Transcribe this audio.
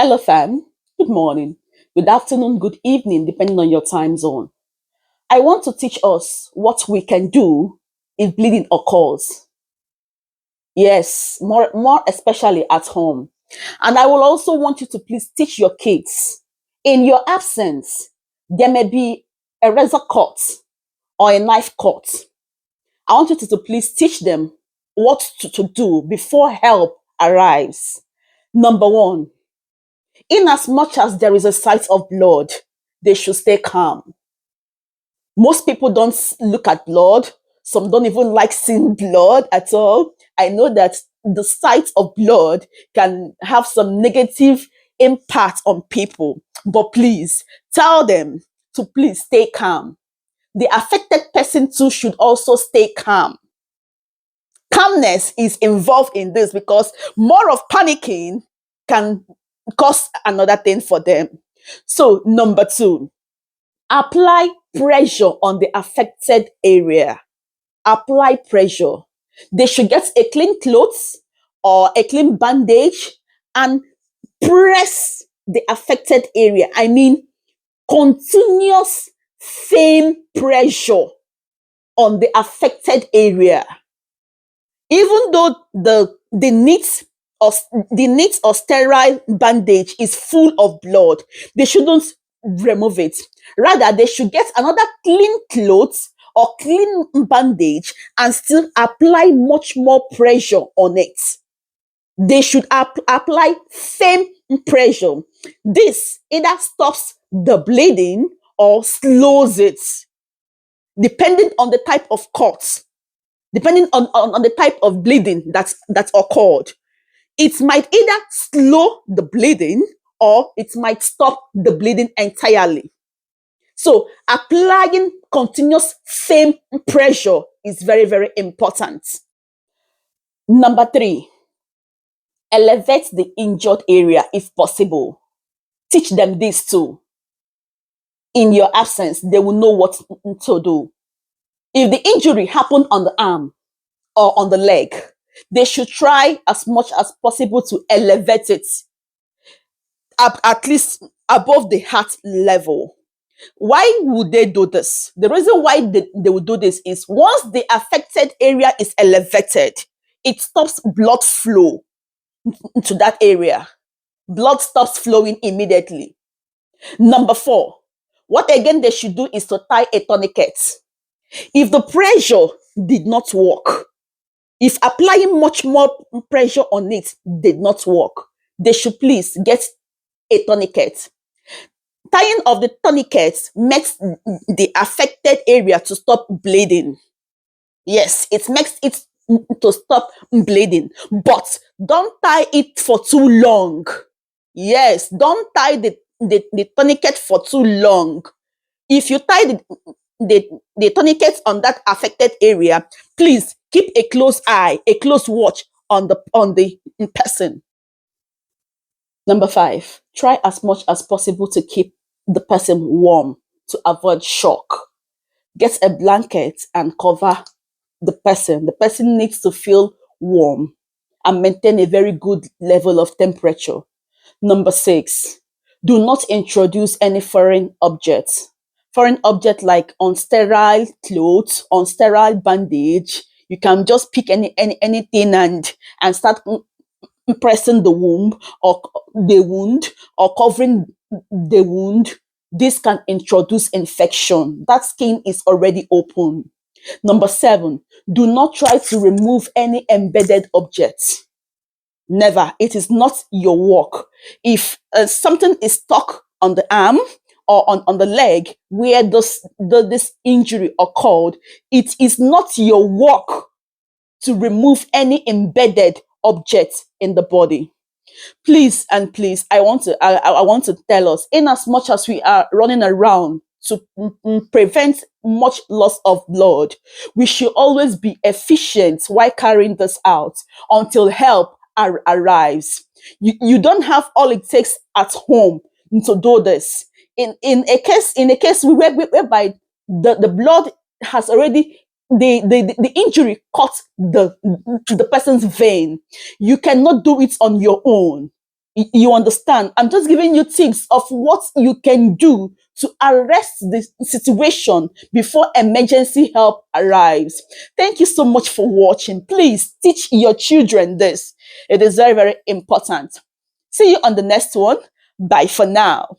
Hello, fam. Good morning, good afternoon, good evening, depending on your time zone. I want to teach us what we can do if bleeding occurs. Yes, more especially at home. And I will also want you to please teach your kids. In your absence, there may be a razor cut or a knife cut. I want you to please teach them what to do before help arrives. Number one, in as much as there is a sight of blood, they should stay calm. Most people don't look at blood. Some don't even like seeing blood at all. I know that the sight of blood can have some negative impact on people, but please tell them to please stay calm. The affected person too should also stay calm. Calmness is involved in this because more of panicking can cause another thing for them. So, number two, apply pressure on the affected area. Apply pressure. They should get a clean clothes or a clean bandage and press the affected area. I mean, continuous firm pressure on the affected area. Even though the neat or sterile bandage is full of blood, they shouldn't remove it. Rather, they should get another clean clothes or clean bandage and still apply much more pressure on it. They should apply firm pressure. This either stops the bleeding or slows it, depending on the type of cut, depending on the type of bleeding that's occurred. It might either slow the bleeding or it might stop the bleeding entirely. So applying continuous firm pressure is very, very important. Number three, elevate the injured area if possible. Teach them this too. In your absence, they will know what to do. If the injury happened on the arm or on the leg, they should try as much as possible to elevate it at least above the heart level. Why would they do this? The reason why they would do this is once the affected area is elevated, it stops blood flow to that area. Blood stops flowing immediately. Number four, what again they should do is to tie a tourniquet. If the pressure did not work, if applying much more pressure on it did not work, they should please get a tourniquet. Tying of the tourniquet makes the affected area to stop bleeding. Yes, it makes it to stop bleeding, but don't tie it for too long. Yes, don't tie the tourniquet for too long. If you tie the tourniquet on that affected area, please keep a close eye, a close watch on the person. Number five, try as much as possible to keep the person warm to avoid shock. Get a blanket and cover the person. The person needs to feel warm and maintain a very good level of temperature. Number six, do not introduce any foreign objects. Foreign object like unsterile clothes, unsterile bandage. You can just pick anything and start pressing the wound or covering the wound. This can introduce infection. That skin is already open. Number seven, do not try to remove any embedded objects. Never. It is not your work. If something is stuck on the arm or on the leg where this injury occurred, it is not your work to remove any embedded object in the body. Please and please, I want to tell us, in as much as we are running around to prevent much loss of blood, we should always be efficient while carrying this out until help arrives. You don't have all it takes at home to do this. In a case whereby the blood has already the injury cut the person's vein, you cannot do it on your own. You understand? I'm just giving you tips of what you can do to arrest the situation before emergency help arrives. Thank you so much for watching. Please teach your children this. It is very, very important. See you on the next one. Bye for now.